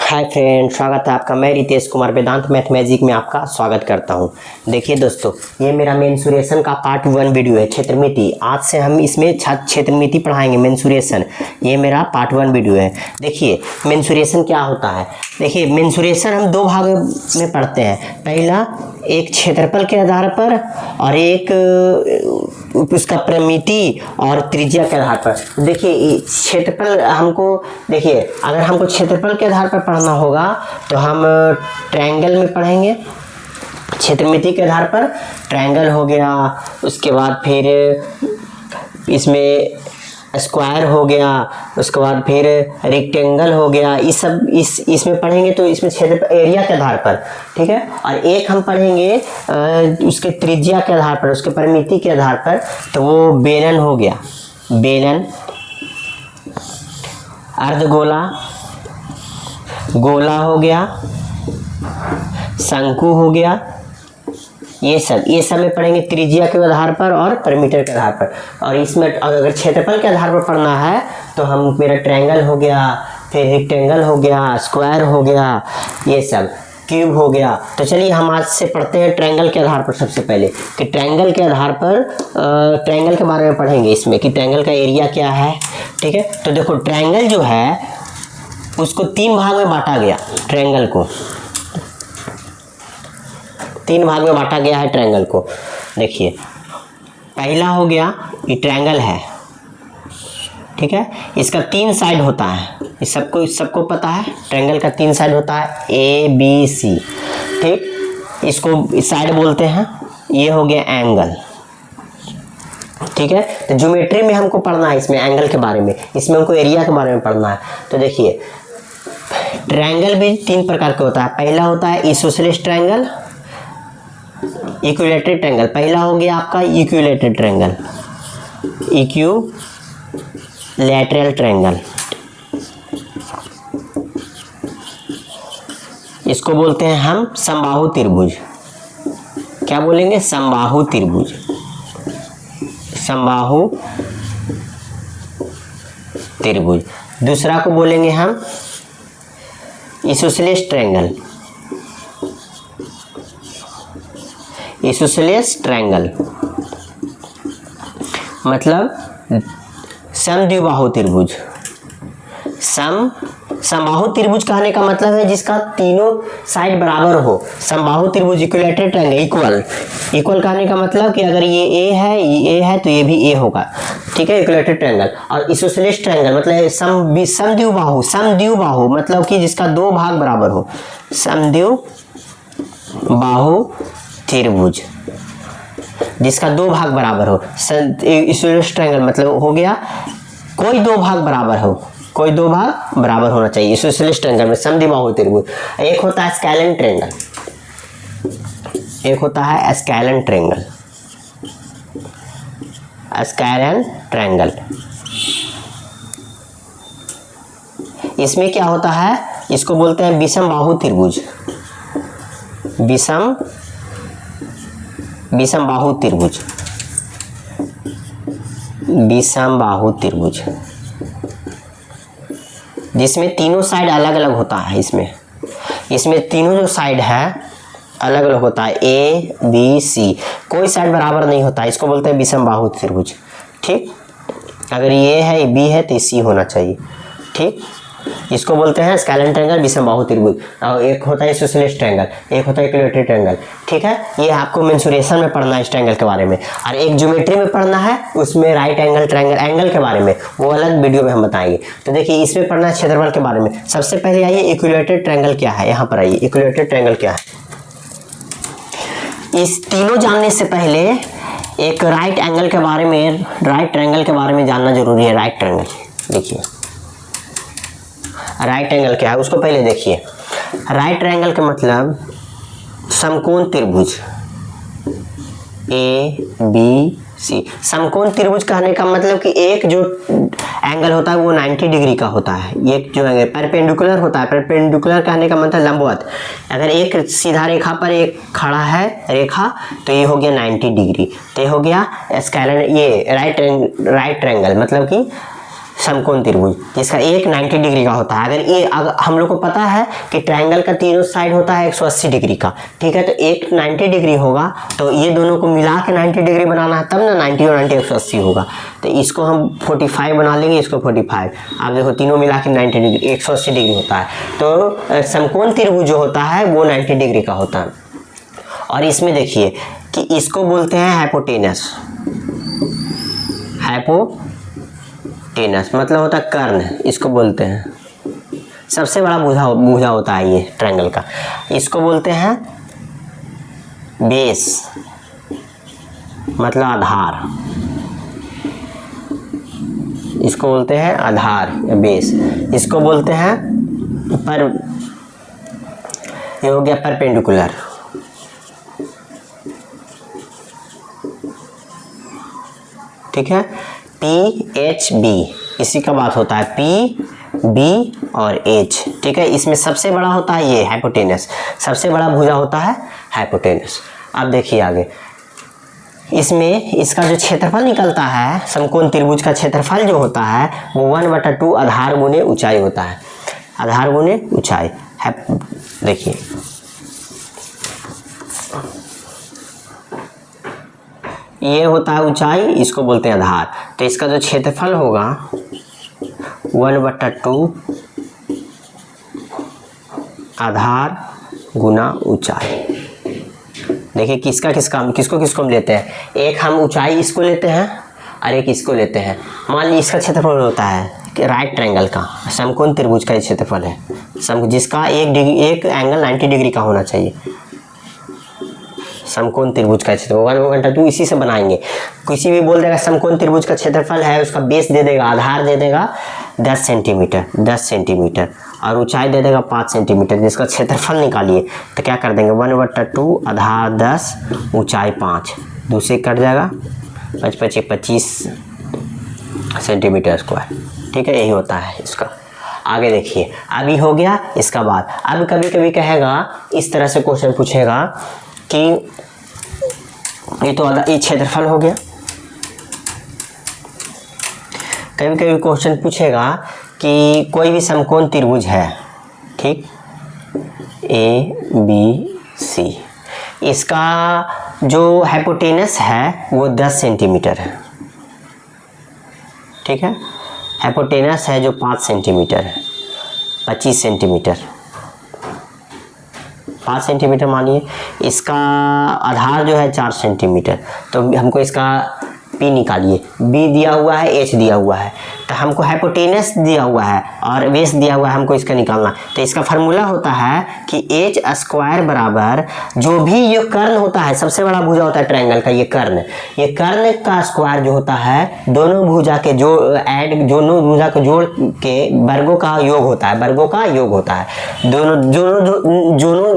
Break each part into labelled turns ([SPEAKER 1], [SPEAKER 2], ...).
[SPEAKER 1] Hi friend, स्वागत है आपका। मैं रितेश कुमार वेदांत मैथमेटिक में आपका स्वागत करता हूं। देखिए दोस्तों, ये मेरा मेंसुरेशन का पार्ट 1 वीडियो है, क्षेत्रमिति। आज से हम इसमें क्षेत्रमिति पढ़ाएंगे, मेंसुरेशन। ये मेरा पार्ट 1 वीडियो है। देखिए मेंसुरेशन क्या होता है। देखिए मेंसुरेशन हम दो भाग में पढ़ते हैं। पहला एक क्षेत्रफल के आधार पर और एक उसका परिमिति और त्रिज्या के आधार पर। देखिए क्षेत्रफल हमको, देखिए अगर हमको क्षेत्रफल के आधार पर पढ़ना होगा तो हम ट्रायंगल में पढ़ेंगे। क्षेत्रमिति के आधार पर ट्रायंगल हो गया, उसके बाद फिर इसमें स्क्वायर हो गया, उसके बाद फिर रेक्टेंगल हो गया। इस सब इसमें पढ़ेंगे तो इसमें क्षेत्र एरिया के आधार पर, ठीक है। और एक हम पढ़ेंगे उसके त्रिज्या के आधार पर, उसके परिमिति के आधार पर, तो वो बेलन हो गया। बेलन, अर्धगोला, गोला हो गया, शंकु हो गया। ये सब में पढ़ेंगे त्रिज्या के आधार पर और परिमीटर के आधार पर। और इसमें अगर क्षेत्रफल के आधार पर पढ़ना है तो हम मेरा ट्रायंगल हो गया, फिर रेक्टेंगल हो गया, स्क्वायर हो गया, ये सब क्यूब हो गया। तो चलिए हम आज से पढ़ते हैं ट्रायंगल के आधार पर। सबसे पहले कि ट्रायंगल के आधार पर ट्रायंगल के बारे में पढ़ेंगे इसमें कि ट्रायंगल का एरिया क्या है, ठीक है। तो देखो ट्रायंगल जो है उसको 3 भाग में बांटा गया। ट्रायंगल को 3 भाग में बांटा गया है ट्रायंगल को। देखिए पहला हो गया, ये ट्रायंगल है, ठीक है। इसका 3 साइड होता है, इस सबको पता है। ट्रायंगल का 3 साइड होता है, ABC, ठीक। इसको साइड बोलते हैं। ये हो गया एंगल, ठीक है। तो ज्योमेट्री में हमको पढ़ना है इसमें एंगल के बारे में, इसमें हमको एरिया के बारे में पढ़ना है। तो देखिए ट्रायंगल भी 3 प्रकार का होता है। पहला होता है आइसोसेलेस ट्रायंगल, इक्विलैटरल ट्रायंगल। पहला हो गया आपका इक्विलैटरल ट्रायंगल, इक्विलैटरल ट्रायंगल। इसको बोलते हैं हम समबाहु त्रिभुज। क्या बोलेंगे? समबाहु त्रिभुज, समबाहु त्रिभुज। दूसरा को बोलेंगे हम आइसोसेलेस ट्रायंगल, आइसोसेलेस ट्रायंगल मतलब समद्विबाहु त्रिभुज। समबाहु त्रिभुज कहने का मतलब है जिसका तीनों साइड बराबर हो। समबाहु त्रिभुज, इक्विलैटरल ट्रायंगल, इक्वल कहने का मतलब कि अगर ये ए है तो ये भी ए होगा, ठीक है, इक्विलैटरल ट्रायंगल। और आइसोसेलेस ट्रायंगल मतलब समद्विबाहु मतलब कि जिसका 2 भाग बराबर हो। समद्विबाहु त्रिभुज जिसका 2 भाग बराबर हो। आइसोसेलेस ट्रायंगल मतलब हो गया कोई 2 भाग बराबर हो, कोई 2 भाग बराबर होना चाहिए आइसोसेलेस ट्रायंगल में। समद्विबाहु त्रिभुज। एक होता है स्केलन ट्रायंगल, एक होता है स्केलन ट्रायंगल, स्केलन ट्रायंगल। इसमें क्या होता है, इसको बोलते हैं विषमबाहु त्रिभुज, विषमबाहु त्रिभुज, विषमबाहु त्रिभुज जिसमें तीनों साइड अलग अलग होता है। इसमें तीनों जो साइड है अलग अलग होता है, ABC, कोई साइड बराबर नहीं होता। इसको बोलते हैं विषमबाहु त्रिभुज, ठीक। अगर ये है, B है तो C होना चाहिए, ठीक। इसको बोलते हैं स्केलन ट्रायंगल, विषमबाहु त्रिभुज। और एक होता है आइसोसेलेस ट्रायंगल, एक होता है इक्विलैटरल ट्रायंगल, ठीक है। ये आपको मेंसुरेशन में पढ़ना है इस ट्रायंगल के बारे में। और एक ज्योमेट्री में पढ़ना है, उसमें राइट एंगल ट्रायंगल, एंगल के बारे में वो अलग वीडियो में हम बताएंगे। तो देखिए इसमें पढ़ना है क्षेत्रफल के बारे में। सबसे पहले आइए इक्विलैटरल ट्रायंगल क्या है, यहाँ पर आइए। इक्विलैटरल ट्रायंगल क्या है, इस तीनों जानने से पहले एक राइट एंगल के बारे में, राइट ट्रायंगल के बारे में जानना जरूरी है। राइट ट्रायंगल, देखिए राइट एंगल क्या है उसको पहले देखिए। राइट ट्रायंगल का मतलब समकोण त्रिभुज, ABC। समकोण त्रिभुज कहने का मतलब कि एक जो एंगल होता है वो 90 डिग्री का होता है। एक जो है परपेंडिकुलर होता है। परपेंडिकुलर कहने का मतलब लंबवत। अगर एक सीधा रेखा पर एक खड़ा है रेखा तो ये हो गया 90 डिग्री, तो ये हो गया स्केलन, ये राइट ट्रायंगल मतलब कि समकोण त्रिभुज जिसका एक 90 डिग्री का होता है। अगर हम लोग को पता है कि ट्रायंगल का तीनों साइड होता है 180 डिग्री का, ठीक है, तो एक 90 डिग्री होगा, तो ये दोनों को मिला के 90 डिग्री बनाना है, तब ना 90 और 90 180 होगा। तो इसको हम 45 बना लेंगे, इसको 45। आप देखो तीनों मिला के 90 डिग्री 180 डिग्री होता है। तो समकोण त्रिभुज जो होता है वो 90 डिग्री का होता है। और इसमें देखिए कि इसको बोलते हैं हाइपोटेनस। हाइपोटेनस मतलब होता है कर्ण, इसको बोलते हैं। सबसे बड़ा भुजा होता है ये ट्रायंगल का। इसको बोलते हैं बेस, मतलब आधार। इसको बोलते हैं आधार या बेस। इसको बोलते हैं ये हो गया परपेंडिकुलर। ठीक है, PHB इसी का बात होता है, PB और H। ठीक है, इसमें सबसे बड़ा होता है ये हाइपोटेनस, सबसे बड़ा भुजा होता है हाइपोटेनस। अब देखिए आगे, इसमें इसका जो क्षेत्रफल निकलता है, समकोण त्रिभुज का क्षेत्रफल जो होता है वो 1/2 आधार गुने ऊंचाई होता है। आधार गुने ऊंचाई है, देखिए ये होता है ऊंचाई, इसको बोलते हैं आधार। तो इसका जो क्षेत्रफल होगा 1/2 आधार गुना ऊंचाई। देखिए किसको हम लेते हैं, एक हम ऊंचाई इसको लेते हैं और एक इसको लेते हैं। मान लीजिए इसका क्षेत्रफल होता है कि राइट ट्रायंगल का, समकोण त्रिभुज का क्षेत्रफल है, जिसका एक एंगल 90 डिग्री का होना चाहिए। समकोण त्रिभुज का क्षेत्रफल 1/2 इसी से बनाएंगे। किसी भी बोल देगा समकोण त्रिभुज का क्षेत्रफल है, उसका बेस दे देगा, आधार दे देगा 10 सेंटीमीटर और ऊंचाई दे देगा 5 सेंटीमीटर, जिसका क्षेत्रफल निकालिए तो क्या कर देंगे 1/2 आधार 10 ऊंचाई 5, दूसरे कट जाएगा 25 सेंटीमीटर स्क्वायर। ठीक है, यही होता है इसका। आगे देखिए, अभी हो गया इसका बाद। अब कभी कभी कहेगा, इस तरह से क्वेश्चन पूछेगा कि ये क्षेत्रफल हो गया। कभी कभी क्वेश्चन पूछेगा कि कोई भी समकोण त्रिभुज है, ठीक, ABC, इसका जो हाइपोटेनस है वो 10 सेंटीमीटर है। ठीक है, हाइपोटेनस है जो 5 सेंटीमीटर है, 25 सेंटीमीटर, 5 सेंटीमीटर मानिए। इसका आधार जो है 4 सेंटीमीटर, तो हमको इसका P निकालिए। B दिया हुआ है, H दिया हुआ है, तो हमको हाइपोटेनस दिया हुआ है और बेस दिया हुआ है, हमको इसका निकालना। तो इसका फार्मूला होता है कि H स्क्वायर बराबर जो भी ये कर्ण होता है, सबसे बड़ा भुजा होता है ट्रायंगल का, ये कर्ण का स्क्वायर जो होता है दोनों भुजा के दोनों भुजा को जोड़ के वर्गों का योग होता है।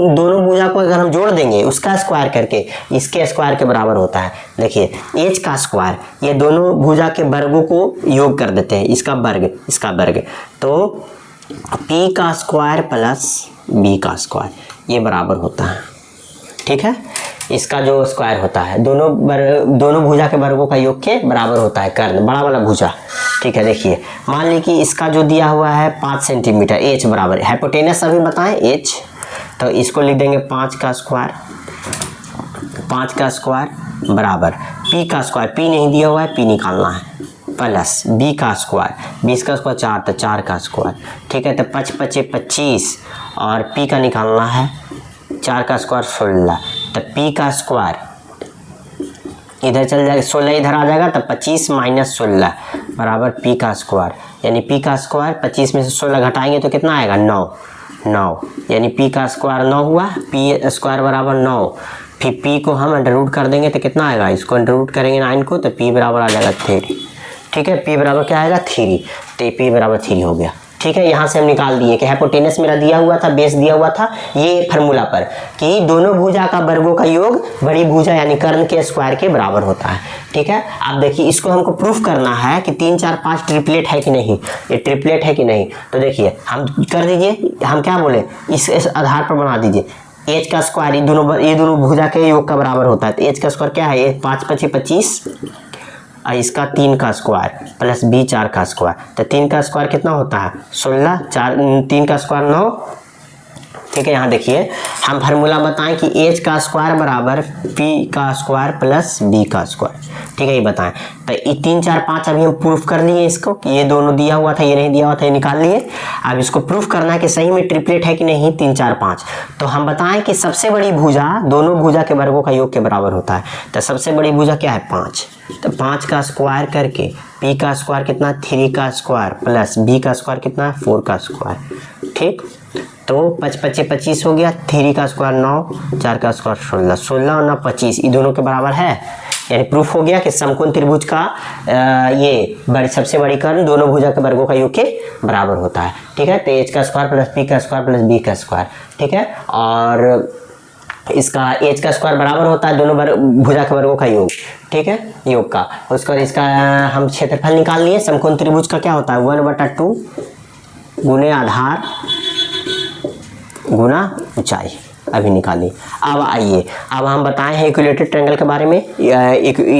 [SPEAKER 1] दोनों भुजा को अगर हम जोड़ देंगे उसका स्क्वायर करके इसके स्क्वायर के बराबर होता है। देखिए H का स्क्वायर, ये दोनों भुजा के वर्गों को योग कर देते हैं, इसका वर्ग, तो P का स्क्वायर प्लस B का स्क्वायर ये बराबर होता है। ठीक है, इसका जो स्क्वायर होता है दोनों भुजा के वर्गों का योग के बराबर होता है, कर्ण बड़ा वाला भुजा। ठीक है, देखिए मान लीजिए कि इसका जो दिया हुआ है 5 सेंटीमीटर, H बराबर हाइपोटेनस अभी बताएं H, तो इसको लिख देंगे 5 का स्क्वायर बराबर P का स्क्वायर, P नहीं दिया हुआ है, P निकालना है, प्लस B का स्क्वायर, 20 का स्क्वायर 4, तो 4 का स्क्वायर। ठीक है, तो 5 × 25 और P का निकालना है 4 का स्क्वायर 16, तो P का स्क्वायर इधर चल जाएगा, 16 इधर आ जाएगा, तो 25 - 16 बराबर P का स्क्वायर, यानी P का स्क्वायर 25 में से 16 घटाएंगे तो कितना आएगा 9, यानी P का स्क्वायर 9 हुआ, P स्क्वायर बराबर 9। फिर P को हम अंडर रूट कर देंगे तो कितना आएगा, इसको अंडर रूट करेंगे 9 को, तो P बराबर आ जाएगा 3। ठीक है, P बराबर क्या आएगा 3, तो P बराबर 3 हो गया। ठीक है, यहाँ से हम निकाल दिए कि हाइपोटेनस मेरा दिया हुआ था, बेस दिया हुआ था, ये फार्मूला पर कि दोनों भुजा का वर्गों का योग बड़ी भुजा यानी कर्ण के स्क्वायर के बराबर होता है। ठीक है, अब देखिए इसको हमको प्रूफ करना है कि 3, 4, 5 ट्रिपलेट है कि नहीं, ये ट्रिपलेट है कि नहीं। तो देखिए हम कर दीजिए, हम क्या बोले, इस आधार पर बना दीजिए। H का स्क्वायर ये दोनों भुजा के योग का बराबर होता है, तो H का स्क्वायर क्या है, 5 × 25 और इसका 3 का स्क्वायर प्लस बी 4 का स्क्वायर, तो 3 का स्क्वायर कितना होता है 16, 3 का स्क्वायर 9। ठीक है, यहाँ देखिए हम फार्मूला बताएं कि एच का स्क्वायर बराबर पी का स्क्वायर प्लस बी का स्क्वायर। ठीक है, ये बताएं। तो ये 3 4 5 अभी हम प्रूफ कर लिए इसको, ये दोनों दिया हुआ था, ये नहीं दिया हुआ था, ये निकाल लिए। अब इसको प्रूफ करना है कि सही में ट्रिपलेट है कि नहीं 3 4 5। तो हम बताएं कि सबसे बड़ी भुजा दोनों भुजा के वर्गों का योग के बराबर होता है। तो सबसे बड़ी भुजा क्या है 5, तो 5 का स्क्वायर करके पी का स्क्वायर कितना 3 का स्क्वायर प्लस बी का स्क्वायर कितना है 4 का स्क्वायर। ठीक, तो 5 5 25 हो गया, 3 का स्क्वायर 9, 4 का स्क्वायर 16, 16 और 9 25, ये दोनों के बराबर है। यानी प्रूफ हो गया कि समकोण त्रिभुज का ये सबसे बड़ी कर्ण दोनों भुजा के वर्गों का योग के बराबर होता है। ठीक है, तो एच का स्क्वायर प्लस पी का स्क्वायर प्लस बी का स्क्वायर। ठीक है, और इसका एच का स्क्वायर बराबर होता है दोनों भुजा के वर्गों का योग। ठीक है, योग का। उसका इसका हम क्षेत्रफल निकाल लिए। समकोण त्रिभुज का क्या होता है 1/2 गुने आधार गुना ऊंचाई, अभी निकाली। अब आइए, अब हम बताए हैं इक्विलेटरल ट्रायंगल के बारे में,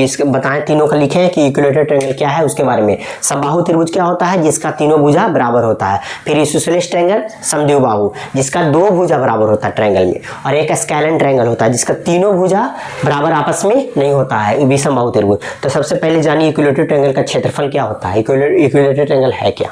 [SPEAKER 1] इसके बताएं तीनों का लिखे हैं कि इक्विलेटरल ट्रायंगल क्या है उसके बारे में। समबाहु त्रिभुज क्या होता है जिसका तीनों भुजा बराबर होता है। फिर इसोसेलेस ट्रायंगल समद्विबाहु जिसका 2 भुजा बराबर होता है ट्रायंगल में। और एक स्केलेन ट्रायंगल होता है जिसका तीनों भुजा बराबर आपस में नहीं होता है, भी समबाहु त्रिभुज। तो सबसे पहले जानिए इक्विलेटरल ट्रायंगल का क्षेत्रफल क्या होता है, इक्विलेटरल ट्रायंगल है क्या।